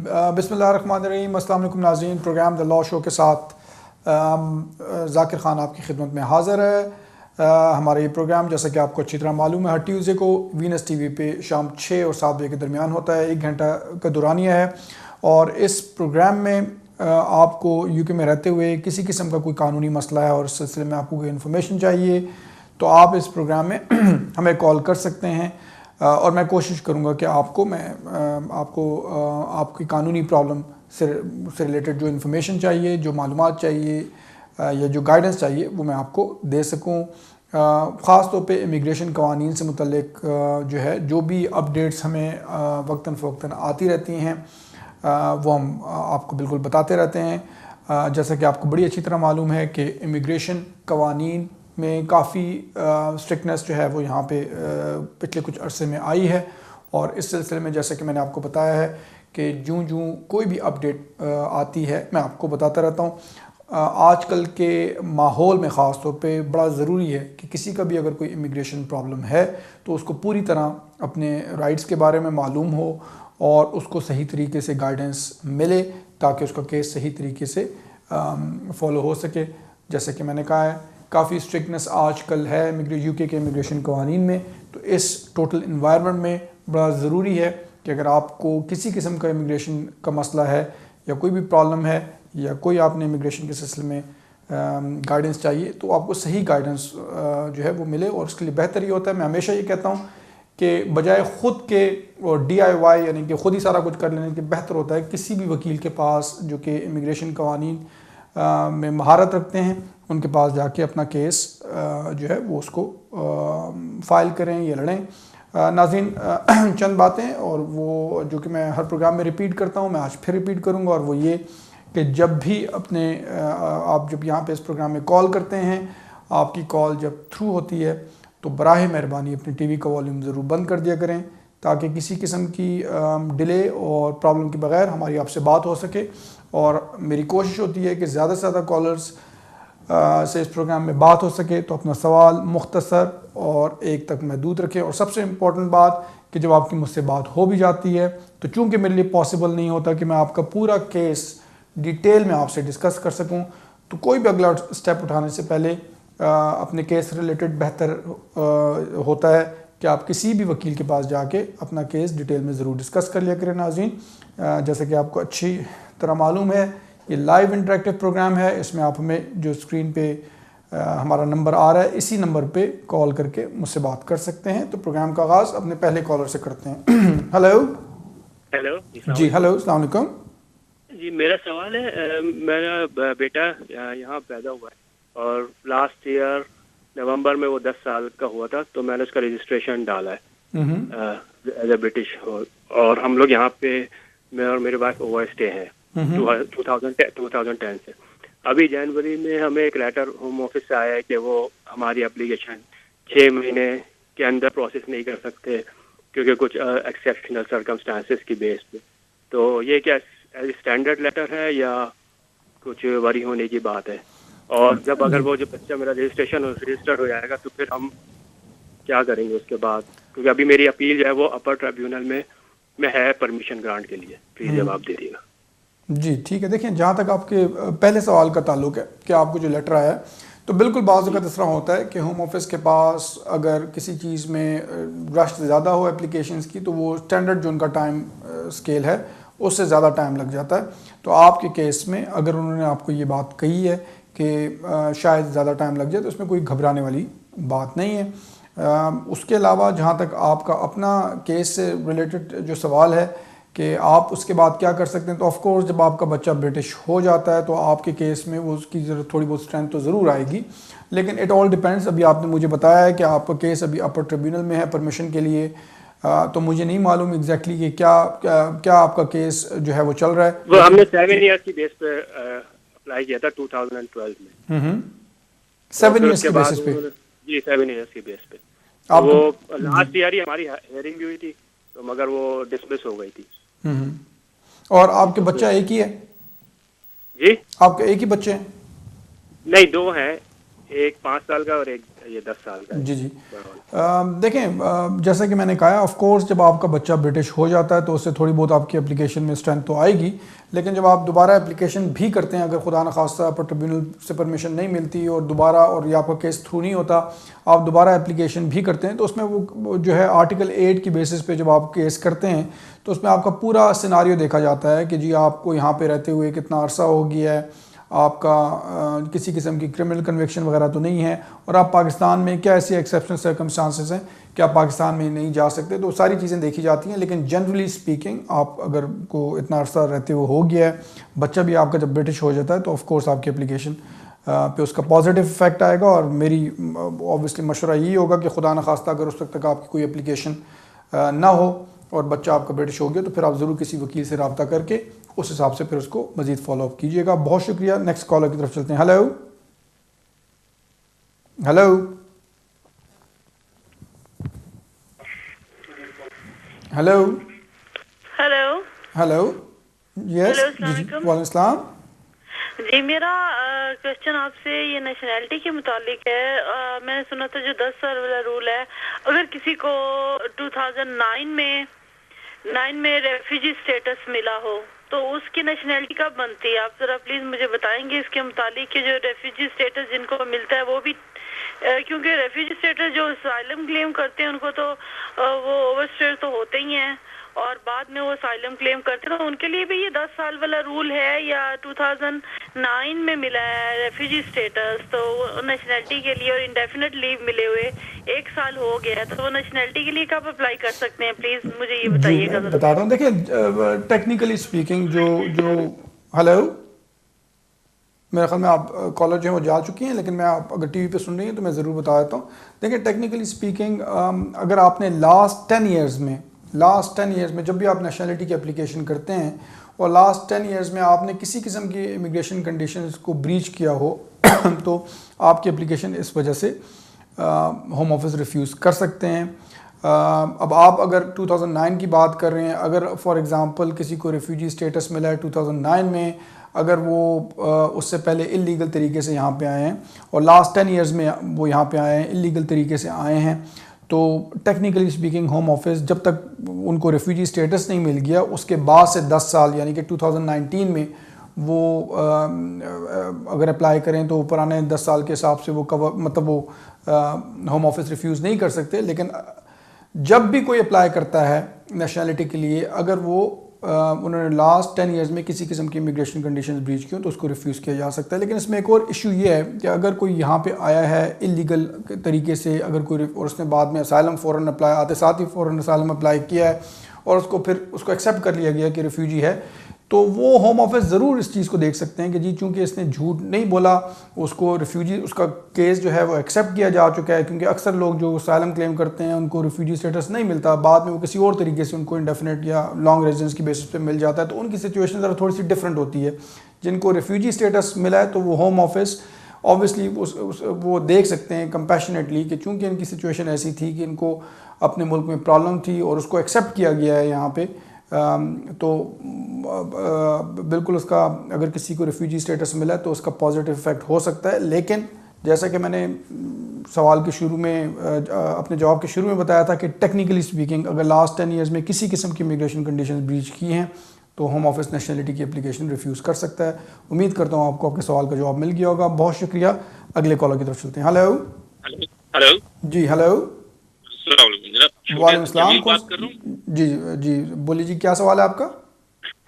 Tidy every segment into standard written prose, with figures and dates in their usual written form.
بسم اللہ الرحمن الرحیم۔ السلام علیکم ناظرین، پروگرام دا لا شو کے ساتھ ذاکر خان آپ کی خدمت میں حاضر ہے۔ ہمارا یہ پروگرام جیسا کہ آپ کو اچھی طرح معلوم ہے ہر ٹیوزڈے کو وینس ٹی وی پہ شام 6 اور 7 بجے کے درمیان ہوتا ہے، 1 گھنٹہ کا دورانیہ ہے۔ اور اس پروگرام میں آپ کو یو کے میں رہتے ہوئے کسی قسم کا کوئی قانونی مسئلہ ہے اور اس سلسلے میں آپ کو کوئی انفارمیشن چاہیے تو آپ اس پروگرام میں ہمیں کال کر سکتے ہیں، اور میں کوشش کروں گا کہ آپ کو آپ کی قانونی پرابلم سے ریلیٹڈ جو انفارمیشن چاہیے، جو معلومات چاہیے یا جو گائیڈنس چاہیے وہ میں آپ کو دے سکوں۔ خاص طور پہ امیگریشن قوانین سے متعلق جو ہے جو بھی اپڈیٹس ہمیں وقتاً فوقتاً آتی رہتی ہیں وہ ہم آپ کو بالکل بتاتے رہتے ہیں۔ جیسا کہ آپ کو بڑی اچھی طرح معلوم ہے کہ امیگریشن قوانین میں کافی اسٹرکٹنس جو ہے وہ یہاں پہ پچھلے کچھ عرصے میں آئی ہے، اور اس سلسلے میں جیسا کہ میں نے آپ کو بتایا ہے کہ جوں کوئی بھی اپڈیٹ آتی ہے میں آپ کو بتاتا رہتا ہوں۔ آج کل کے ماحول میں خاص طور پہ بڑا ضروری ہے کہ کسی کا بھی اگر کوئی امیگریشن پرابلم ہے تو اس کو پوری طرح اپنے رائٹس کے بارے میں معلوم ہو اور اس کو صحیح طریقے سے گائیڈنس ملے تاکہ اس کا کیس صحیح طریقے سے فالو ہو سکے۔ جیسے کہ میں نے کہا ہے کافی اسٹرکٹنس آج کل ہے یو کے امیگریشن قوانین میں، تو اس ٹوٹل انوائرمنٹ میں بڑا ضروری ہے کہ اگر آپ کو کسی قسم کا امیگریشن کا مسئلہ ہے یا کوئی بھی پرابلم ہے یا کوئی آپ نے امیگریشن کے سلسلے میں گائیڈنس چاہیے تو آپ کو صحیح گائیڈنس جو ہے وہ ملے، اور اس کے لیے بہتر یہ ہوتا ہے، میں ہمیشہ یہ کہتا ہوں کہ بجائے خود کے اور DIY یعنی کہ خود ہی سارا کچھ کر لینے کے بہتر ہوتا ہے کسی بھی وکیل کے پاس جو کہ امیگریشن قوانین میں مہارت رکھتے ہیں ان کے پاس جا کے اپنا کیس جو ہے وہ اس کو فائل کریں یا لڑیں۔ ناظرین، چند باتیں اور وہ جو کہ میں ہر پروگرام میں ریپیٹ کرتا ہوں میں آج پھر ریپیٹ کروں گا، اور وہ یہ کہ جب بھی آپ جب یہاں پہ اس پروگرام میں کال کرتے ہیں، آپ کی کال جب تھرو ہوتی ہے تو براہ مہربانی اپنی ٹی وی کا والیوم ضرور بند کر دیا کریں تاکہ کسی قسم کی ڈیلے اور پرابلم کے بغیر ہماری آپ سے بات ہو سکے۔ اور میری کوشش ہوتی ہے کہ زیادہ سے زیادہ کالرز سے اس پروگرام میں بات ہو سکے تو اپنا سوال مختصر اور ایک تک محدود رکھیں، اور سب سے امپورٹنٹ بات کہ جب آپ کی مجھ سے بات ہو بھی جاتی ہے تو چونکہ میرے لیے پاسبل نہیں ہوتا کہ میں آپ کا پورا کیس ڈیٹیل میں آپ سے ڈسکس کر سکوں، تو کوئی بھی اگلا سٹیپ اٹھانے سے پہلے اپنے کیس ریلیٹڈ بہتر ہوتا ہے کہ آپ کسی بھی وکیل کے پاس جا کے اپنا کیس ڈیٹیل میں ضرور ڈسکس کر لیا کریں۔ ناظرین، جیسا کہ آپ کو اچھی طرح معلوم ہے یہ لائیو انٹریکٹیو پروگرام ہے، اس میں آپ ہمیں جو اسکرین پہ ہمارا نمبر آ رہا ہے اسی نمبر پہ کال کر کے مجھ سے بات کر سکتے ہیں۔ تو پروگرام کا آغاز اپنے پہلے کالر سے کرتے ہیں۔ ہلو جی، ہلو، السلام علیکم جی۔ میرا سوال ہے، میرا بیٹا یہاں پیدا ہوا ہے اور لاسٹ ایئر نومبر میں وہ 10 سال کا ہوا تھا، تو میں نے اس کا رجسٹریشن ڈالا ہے ایز اے برٹش، اور ہم لوگ یہاں پہ میں اور میرے وائف اوور اسٹے ہیں 2010 سے۔ ابھی جنوری میں ہمیں ایک لیٹر ہوم آفس سے آیا ہے کہ وہ ہماری اپلیکیشن 6 مہینے کے اندر پروسیس نہیں کر سکتے کیونکہ کچھ ایکسیپشنل سرکمسٹانسز کی بیس پہ۔ تو یہ کیا اسٹینڈرڈ لیٹر ہے یا کچھ وری ہونے کی بات ہے؟ اور جب اگر وہ جو بچہ میرا رجسٹرڈ ہو جائے گا تو پھر ہم کیا کریں گے اس کے بعد؟ کیونکہ ابھی میری اپیل جو ہے وہ اپر ٹریبیونل میں ہے پرمیشن گرانٹ کے لیے۔ پلیز جواب دے دیے گا۔ جی ٹھیک ہے۔ دیکھیں، جہاں تک آپ کے پہلے سوال کا تعلق ہے کہ آپ کو جو لیٹر آیا ہے تو بالکل بعض اوقات اس طرح ہوتا ہے کہ ہوم آفس کے پاس اگر کسی چیز میں رش زیادہ ہو اپلیکیشنز کی تو وہ اسٹینڈرڈ جو ان کا ٹائم اسکیل ہے اس سے زیادہ ٹائم لگ جاتا ہے۔ تو آپ کے کیس میں اگر انہوں نے آپ کو یہ بات کہی ہے کہ شاید زیادہ ٹائم لگ جائے تو اس میں کوئی گھبرانے والی بات نہیں ہے۔ اس کے علاوہ جہاں تک آپ کا اپنا کیس سے ریلیٹڈ جو سوال ہے کہ آپ اس کے بعد کیا کر سکتے ہیں، تو آف کورس جب آپ کا بچہ برٹش ہو جاتا ہے تو آپ کے کیس میں وہ اس کی تھوڑی بہت اسٹرینتھ تو ضرور آئے گی، لیکن اٹ آل ڈیپینڈس۔ ابھی آپ نے مجھے بتایا ہے کہ آپ کا کیس ابھی اپر ٹریبیونل میں ہے پرمیشن کے لیے، تو مجھے نہیں معلوم ایگزیکٹلی کہ کیا آپ کا کیس جو ہے وہ چل رہا ہے۔ وہ ہم نے 7 ایئرس کی بیس پہ اپلائی کیا تھا 2012 میں۔ 7 ایئرس کی بیسس پہ؟ جی 7 ایئرس کی بیس پہ۔ وہ لاسٹ ایئر ہی ہماری ہیئرنگ بھی ہوئی تھی تو مگر وہ ڈسمس ہو گئی تھی۔ اور آپ کے بچہ ایک ہی ہے؟ جی آپ کے ایک ہی بچے ہیں؟ نہیں، 2 ہیں۔ ایک 5 سال کا اور ایک یہ 10 سال کا. جی جی دیکھیں جیسا کہ میں نے کہا آف کورس جب آپ کا بچہ برٹش ہو جاتا ہے تو اس سے تھوڑی بہت آپ کی اپلیکیشن میں اسٹرینتھ تو آئے گی, لیکن جب آپ دوبارہ اپلیکیشن بھی کرتے ہیں, اگر خدا نخواستہ پر ٹریبیونل سے پرمیشن نہیں ملتی اور دوبارہ اور یہ آپ کا کیس تھرو نہیں ہوتا, آپ دوبارہ اپلیکیشن بھی کرتے ہیں تو اس میں وہ جو ہے آرٹیکل 8 کی بیسس پہ جب آپ کیس کرتے ہیں تو اس میں آپ کا پورا سیناریو دیکھا جاتا ہے کہ جی آپ کو یہاں پہ رہتے ہوئے کتنا عرصہ ہو گیا ہے, آپ کا کسی قسم کی کرمنل کنوکشن وغیرہ تو نہیں ہے, اور آپ پاکستان میں کیا ایسی ایکسیپشنل سرکمسٹانسز ہیں کہ آپ پاکستان میں نہیں جا سکتے, تو ساری چیزیں دیکھی جاتی ہیں. لیکن جنرلی اسپیکنگ آپ اگر کو اتنا عرصہ رہتے ہوئے ہو گیا ہے, بچہ بھی آپ کا جب برٹش ہو جاتا ہے تو آف کورس آپ کی اپلیکیشن پہ اس کا پازیٹیو افیکٹ آئے گا. اور میری اوبویسلی مشورہ یہی ہوگا کہ خدا نخواستہ اگر اس وقت تک آپ کی کوئی اپلیکیشن نہ ہو اور بچہ آپ کا برٹش ہو گیا تو پھر آپ ضرور کسی وکیل سے رابطہ کر کے اس حساب سے پھر اس کو مزید فالو اپ کیجیے گا. بہت شکریہ. نیکسٹ کالر کی طرف چلتے ہیں. Hello hello hello hello hello yes السلام جی علیکم. وعلیکم السلام. جی میرا کوشچن آپ سے یہ نیشنلٹی کے متعلق ہے. میں نے سنا تھا جو 10 سال والا رول ہے, اگر کسی کو 2009 میں ریفیوجی اسٹیٹس ملا ہو تو اس کی نیشنلٹی کب بنتی ہے؟ آپ ذرا پلیز مجھے بتائیں گے اس کے متعلق کہ جو ریفیوجی اسٹیٹس جن کو ملتا ہے وہ بھی, کیونکہ ریفیوجی اسٹیٹس جو اسائلم کلیم کرتے ہیں ان کو تو وہ اوور اسٹیٹ تو ہوتے ہی ہیں, اور بعد میں وہ اسائلم کلیم کرتے ہیں, تو ان کے لیے بھی یہ 10 سال والا رول ہے یا 2009 میں ملا ہے ریفیوجی اسٹیٹس تو نیشنلٹی کے لیے, اور انڈیفینٹ لیو ملے ہوئے 1 سال ہو گیا تو وہ نیشنلٹی کے لیے کب اپلائی کر سکتے ہیں؟ پلیز مجھے یہ جی بتائیے میں گا. بتاتا ہوں. دیکھیں ٹیکنیکلی اسپیکنگ جو ہیلو میرے خیال میں آپ کالر جو ہیں وہ جا چکی ہیں, لیکن میں آپ اگر ٹی وی پہ سن رہی ہیں تو میں ضرور بتا دیتا ہوں. دیکھیں ٹیکنیکلی اسپیکنگ اگر آپ نے لاسٹ 10 ایئرز میں جب بھی آپ نیشنلٹی کی اپلیکیشن کرتے ہیں اور لاسٹ 10 ایئرز میں آپ نے کسی قسم کی امیگریشن کنڈیشنز کو بریچ کیا ہو تو آپ کی اپلیکیشن اس وجہ سے ہوم آفس ریفیوز کر سکتے ہیں. اب آپ اگر 2009 کی بات کر رہے ہیں, اگر فار ایگزامپل کسی کو ریفیوجی اسٹیٹس ملا ہے 2009 میں, اگر وہ اس سے پہلے اللیگل طریقے سے یہاں پہ آئے ہیں اور لاسٹ 10 ایئرز میں وہ یہاں پہ آئے ہیں اللیگل طریقے سے آئے ہیں, تو ٹیکنیکلی اسپیکنگ ہوم آفس جب تک ان کو ریفیوجی اسٹیٹس نہیں مل گیا اس کے بعد سے 10 سال یعنی کہ 2019 میں وہ اگر اپلائی کریں تو پرانے 10 سال کے حساب سے وہ مطلب وہ ہوم آفس ریفیوز نہیں کر سکتے. لیکن جب بھی کوئی اپلائی کرتا ہے نیشنلٹی کے لیے, اگر وہ انہوں نے لاسٹ 10 ایئرز میں کسی قسم کی امیگریشن کنڈیشنز بریچ کی ہوں تو اس کو ریفیوز کیا جا سکتا ہے. لیکن اس میں ایک اور ایشو یہ ہے کہ اگر کوئی یہاں پہ آیا ہے اللیگل طریقے سے, اگر کوئی اور اس نے بعد میں اسائلم فوراً اپلائی آتے ساتھ ہی فوراً اسائلم اپلائی کیا ہے اور اس کو پھر اس کو ایکسیپٹ کر لیا گیا کہ ریفیوجی ہے, تو وہ ہوم آفس ضرور اس چیز کو دیکھ سکتے ہیں کہ جی چونکہ اس نے جھوٹ نہیں بولا, اس کو ریفیوجی اس کا کیس جو ہے وہ ایکسیپٹ کیا جا چکا ہے. کیونکہ اکثر لوگ جو اسائلم کلیم کرتے ہیں ان کو ریفیوجی اسٹیٹس نہیں ملتا, بعد میں وہ کسی اور طریقے سے ان کو انڈیفینٹ یا لانگ ریزیڈنس کی بیسس پہ مل جاتا ہے, تو ان کی سچویشن ذرا تھوڑی سی ڈفرینٹ ہوتی ہے. جن کو ریفیوجی اسٹیٹس ملا ہے تو وہ ہوم آفس اوبویسلی وہ دیکھ سکتے ہیں کمپیشنیٹلی کہ چونکہ ان کی سچویشن ایسی تھی کہ ان کو اپنے ملک میں پرابلم تھی اور اس کو ایکسیپٹ کیا گیا ہے یہاں پہ, تو بالکل اس کا اگر کسی کو ریفیوجی اسٹیٹس ملا ہے تو اس کا پازیٹیو افیکٹ ہو سکتا ہے. لیکن جیسا کہ میں نے سوال کے شروع میں اپنے جواب کے شروع میں بتایا تھا کہ ٹیکنیکلی اسپیکنگ اگر لاسٹ 10 ایئرز میں کسی قسم کی امیگریشن کنڈیشنز بریچ کی ہیں تو ہوم آفس نیشنلٹی کی اپلیکیشن ریفیوز کر سکتا ہے. امید کرتا ہوں آپ کو آپ کے سوال کا جواب مل گیا ہوگا. بہت شکریہ. اگلے کالر کی طرف چلتے ہیں. ہیلو ہیلو جی ہیلو السلام علیکم جناب. وعلیکم السلام. بات کر رہا ہوں. جی جی بولیے جی, کیا سوال ہے آپ کا؟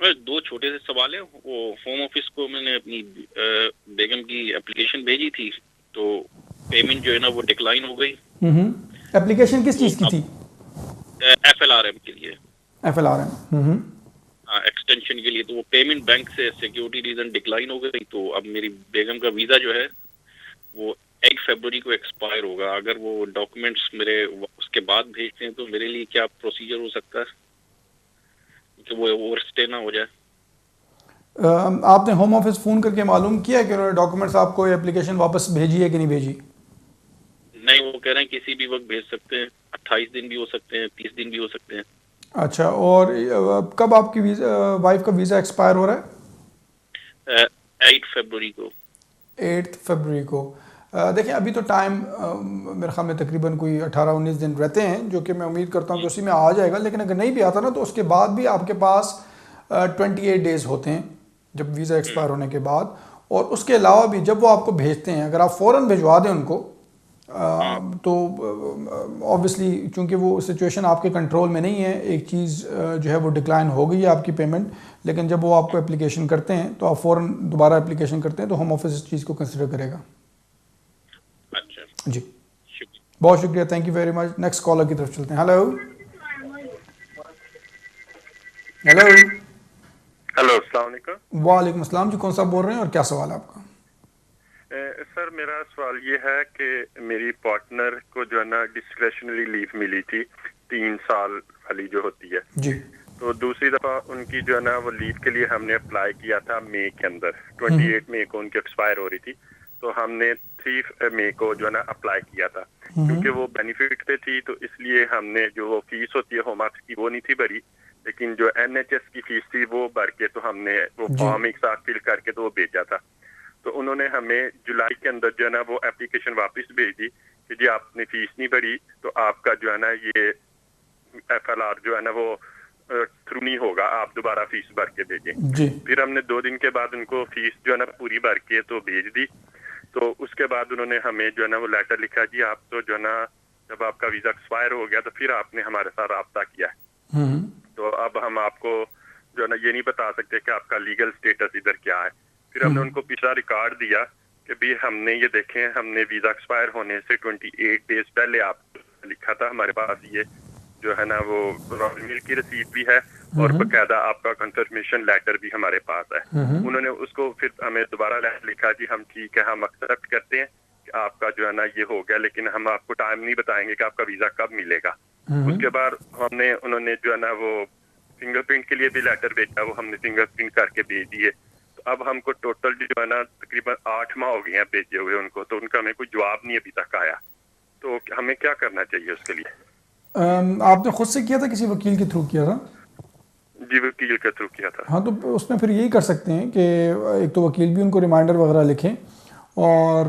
بس 2 چھوٹے سے سوال ہیں. وہ ہوم آفس کو میں نے اپنی بیگم کی اپلیکیشن بھیجی تھی تو پیمنٹ جو ہے نا وہ ڈکلائن ہو گئی. اپلیکیشن کس چیز کی تھی؟ FLRM کے لیے. FLRM ایکسٹینشن کے لیے. تو وہ پیمنٹ بینک سے سیکیورٹی ریزن ڈکلائن ہو گئی. تو اب میری بیگم کا ویزا جو ہے وہ 1 فروری کو ایکسپائر ہوگا. اگر وہ ڈاکومنٹس میرے اس کے بعد بھیجتے ہیں تو میرے لیے کیا پروسیجر ہو سکتا ہے کہ وہ اوور اسٹے نہ ہو جائے؟ آپ نے ہوم آفس فون کر کے معلوم کیا کہ انہوں نے ڈاکومنٹس آپ کو اپلیکیشن واپس بھیجی ہے کہ نہیں بھیجی؟ نہیں, وہ کہہ رہے ہیں کسی بھی وقت بھیج سکتے ہیں. 28 دن بھی ہو سکتے ہیں, 30 دن بھی ہو سکتے ہیں. اچھا, اور کب آپ کی وائف کا ویزا ایکسپائر ہو رہا ہے؟ 8 فروری کو. 8 فروری کو. دیکھیں ابھی تو ٹائم میرے خیال میں تقریباً کوئی 18-19 دن رہتے ہیں، جو کہ میں امید کرتا ہوں کہ اسی میں آ جائے گا، لیکن اگر نہیں بھی آتا نا تو اس کے بعد بھی آپ کے پاس 28 ڈیز ہوتے ہیں جب ویزا ایکسپائر ہونے کے بعد. اور اس کے علاوہ بھی جب وہ آپ کو بھیجتے ہیں، اگر آپ فوراً بھجوا دیں ان کو تو اوبویسلی چونکہ وہ سچویشن آپ کے کنٹرول میں نہیں ہے، ایک چیز جو ہے وہ ڈکلائن ہو گئی ہے آپ کی پیمنٹ، لیکن جب وہ آپ کو اپلیکیشن کرتے ہیں تو آپ فوراً دوبارہ اپلیکیشن کرتے ہیں تو ہوم آفس اس چیز کو کنسیڈر کرے گا. جی بہت شکریہ، thank you very much. Next caller کی طرف چلتے ہیں. ہیلو ہیلو ہیلو، السلام علیکم. وعلیکم السلام. جی کون صاحب بول رہے ہیں اور کیا سوال ہے آپ کا؟ سر میرا سوال یہ ہے کہ میری پارٹنر کو جو ہے نا ڈسکریشنری لیو ملی تھی 3 سال والی جو ہوتی ہے جی. تو دوسری دفعہ ان کی جو ہے نا وہ لیو کے لیے ہم نے اپلائی کیا تھا مئی کے اندر، 28 مئی کو ان کی ایکسپائر ہو رہی تھی، تو ہم نے 3 مئی کو جو ہے نا اپلائی کیا تھا. کیونکہ وہ بینیفٹ پہ تھی تو اس لیے ہم نے جو وہ فیس ہوتی ہے ہوم آفس کی وہ نہیں تھی بھری، لیکن جو NHS کی فیس تھی وہ بھر کے تو ہم نے وہ فارم ایک ساتھ فل کر کے تو وہ بھیجا تھا. تو انہوں نے ہمیں جولائی کے اندر جو ہے نا وہ اپلیکیشن واپس بھیج دی کہ جی آپ نے فیس نہیں بھری تو آپ کا جو ہے نا یہ FLR جو ہے نا وہ تھرو نہیں ہوگا، آپ دوبارہ فیس بھر کے بھیجیں. پھر ہم نے 2 دن کے بعد ان کو فیس جو ہے نا پوری بھر کے تو بھیج دی. تو اس کے بعد انہوں نے ہمیں جو ہے نا وہ لیٹر لکھا جی آپ تو جو ہے نا جب آپ کا ویزا ایکسپائر ہو گیا تو پھر آپ نے ہمارے ساتھ رابطہ کیا ہے، تو اب ہم آپ کو جو ہے نا یہ نہیں بتا سکتے کہ آپ کا لیگل اسٹیٹس ادھر کیا ہے. پھر ہم نے ان کو پچھلا ریکارڈ دیا کہ بھی ہم نے یہ دیکھیں ہم نے ویزا ایکسپائر ہونے سے 28 ڈیز پہلے آپ لکھا تھا، ہمارے پاس یہ جو ہے نا وہ رائل میل کی رسید بھی ہے اور باقاعدہ آپ کا کنفرمیشن لیٹر بھی ہمارے پاس ہے. انہوں نے اس کو پھر ہمیں دوبارہ لیٹر لکھا جی ہم ٹھیک ہے ہم ایکسیپٹ کرتے ہیں کہ آپ کا جو ہے نا یہ ہو گیا، لیکن ہم آپ کو ٹائم نہیں بتائیں گے کہ آپ کا ویزا کب ملے گا. اس کے بعد انہوں نے جو ہے نا وہ فنگر پرنٹ کے لیے بھی لیٹر بھیجا، وہ ہم نے فنگر پرنٹ کر کے بھیج دیے. تو اب ہم کو ٹوٹل جو ہے نا تقریباً 8 ماہ ہو گئے ہیں بھیجے ہوئے ان کو، تو ان کا ہمیں کوئی جواب نہیں ابھی تک آیا. تو ہمیں کیا کرنا چاہیے اس کے لیے؟ آپ نے خود سے کیا تھا کسی وکیل کے تھرو کیا تھا؟ جی وکیل کے تھرو کیا تھا. ہاں تو اس میں پھر یہی کر سکتے ہیں کہ ایک تو وکیل بھی ان کو ریمائنڈر وغیرہ لکھیں، اور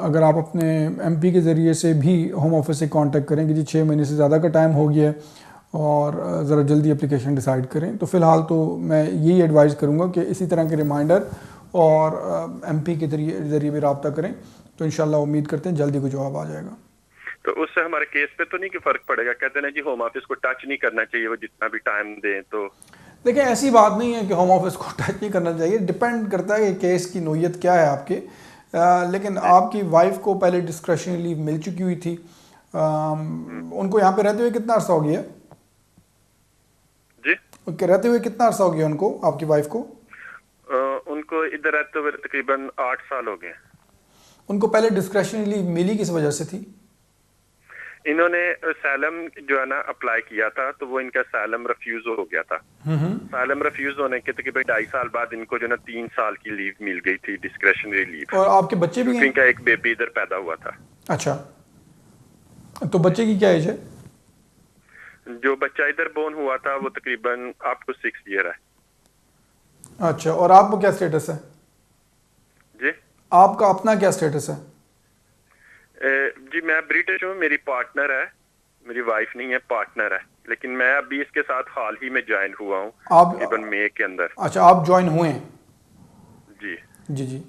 اگر آپ اپنے MP کے ذریعے سے بھی ہوم آفس سے کانٹیکٹ کریں کہ جی 6 مہینے سے زیادہ کا ٹائم ہو گیا ہے اور ذرا جلدی اپلیکیشن ڈیسائیڈ کریں. تو فی الحال تو میں یہی ایڈوائز کروں گا کہ اسی طرح کے ریمائنڈر اور MP کے ذریعے بھی رابطہ کریں، تو انشاءاللہ امید کرتے ہیں جلدی کوئی جواب آ جائے گا. تو اس سے ہمارے کیس پہ تو نہیں کہ فرق پڑے گا؟ کہتے ہیں جی ہوم آفس کو ٹچ نہیں کرنا چاہیے، وہ جتنا بھی ٹائم دیں. تو دیکھیں ایسی بات نہیں ہے کہ ہوم آفس کو ٹچ نہیں کرنا چاہیے، ڈپینڈ کرتا ہے کہ کیس کی نوعیت کیا ہے آپ کے. لیکن آپ کی وائف کو پہلے ڈسکریشنری لیو مل چکی ہوئی تھی، ان کو یہاں پہ رہتے ہوئے کتنا عرصہ ہو گیا؟ جی رہتے ہوئے کتنا عرصہ ہو گیا ان کو، آپ کی وائف کو؟ ان کو ادھر رہتے ہوئے تقریباً 8 سال ہو گئے. ان کو پہلے ڈسکریشنری لیو ملی کس وجہ سے تھی؟ انہوں نے اسائلم جو ہے نا اپلائی کیا تھا تو وہ ان کا اسائلم ریفیوز ہو گیا تھا. اسائلم ریفیوز ہونے کے تقریباً 2.5 سال بعد ان کو جو ہے نا 3 سال کی لیو مل گئی تھی، ڈسکریشنری لیو. اور آپ کے بچے بھی ہیں؟ ان کا ایک بیبی ادھر پیدا ہوا تھا. اچھا، تو بچے کی کیا ایج ہے؟ جو بچہ ادھر بورن ہوا تھا وہ تقریباً آپ کو 6 ایئر ہے. اچھا، اور آپ کو کیا اسٹیٹس ہے؟ جی آپ کا اپنا کیا اسٹیٹس ہے؟ جی میں برٹش ہوں، میری پارٹنر ہے، میری وائف نہیں ہے، پارٹنر ہے، لیکن میں ابھی اس کے ساتھ حال ہی میں جوائن ہوا ہوں تقریباً مئی کے اندر. اچھا، آپ جوائن ہوئے ہیں؟ جی جی جی.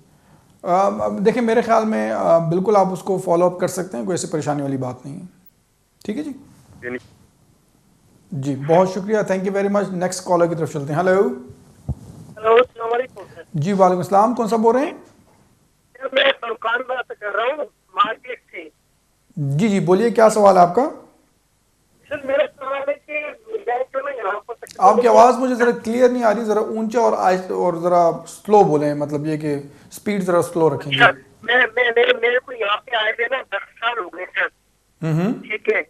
دیکھیں میرے خیال میں بالکل آپ اس کو فالو اپ کر سکتے ہیں، کوئی ایسی پریشانی والی بات نہیں ہے. ٹھیک ہے جی جی بہت شکریہ، thank you very much. Next caller کی طرف چلتے ہیں. ہیلو السلام علیکم. جی وعلیکم السلام. کون سا بول رہے ہیں؟ میں فروخان بات کر رہا ہوں مارکیٹ سے. جی جی بولیے، کیا سوال ہے آپ کا؟ سر میرا سوال ہے کہ بینک میں یہاں پر آپ کی آواز مجھے ذرا کلیئر نہیں آ رہی، ذرا اونچا اور ذرا سلو بولیں، مطلب یہ کہ سپیڈ ذرا سلو رکھیں گے. میرے کو یہاں پہ آئے ہوئے نا 10 سال ہو گئے سر. ٹھیک ہے،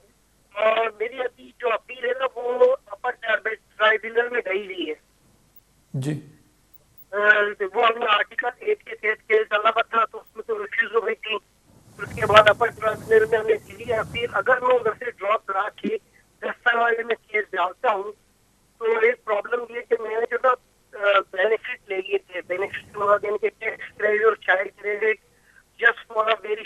اور میری ابھی جو اپیل ہے نا وہ اپر ٹرائبونل میں گئی ہوئی ہے. جی وہ ہم نے آرٹیکل 8 کے تحت کیس ڈالا تھا تو اس میں تو ریفیوز ہو گئی تھی. اس کے بعد اپر ٹرائبونل میں ہم نے دی ہے اپیل. اگر میں ادھر سے ڈراپ کرا کے 10 سال والے میں کیس ڈالتا ہوں تو ایک پرابلم یہ کہ میں نے جو نا بینیفٹ لے لیے تھے، بینیفٹ یعنی کہ ٹیکس کریڈٹ اور child credit just for a very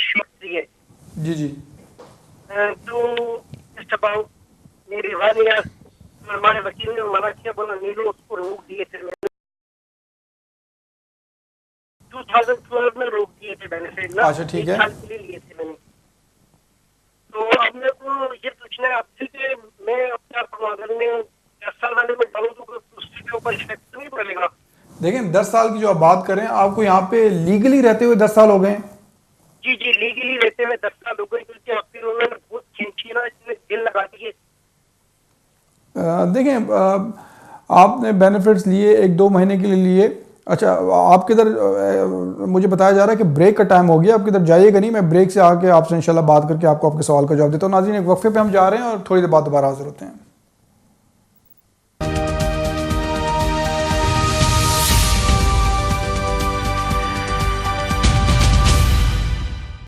2012 میں روک دیے تھے بینیفٹ نا. اچھا ٹھیک ہے. 1 سال کے لیے لیے تھے میں نے. تو اب میرے کو یہ پوچھنا ہے آپ سے کہ میں اپنے آپ کو اگر میں 10 سال والے میں ڈالوں تو اس کے اوپر افیکٹ نہیں پڑے گا؟ دیکھیں 10 سال کی جو آپ بات کریں, آپ کو یہاں پہ لیگلی رہتے ہوئے 10 سال ہو گئے ہیں؟ جی لیگلی رہتے ہوئے 10 سال ہو گئے, کیونکہ اب پھر انہوں نے بہت کھینچی نا, اس میں دل لگا دیے. دیکھیں آپ نے بینیفٹس لیے 1-2 مہینے کے لیے لیے. اچھا آپ کے ادھر مجھے بتایا جا رہا ہے کہ بریک کا ٹائم ہو گیا, آپ کے ادھر جائیے گا نہیں, میں بریک سے آ کے آپ سے انشاءاللہ بات کر کے آپ کو آپ کے سوال کا جواب دیتا ہوں. ناظرین ایک وقفے پہ ہم جا رہے ہیں اور تھوڑی دیر بعد دوبارہ حاضر ہوتے ہیں.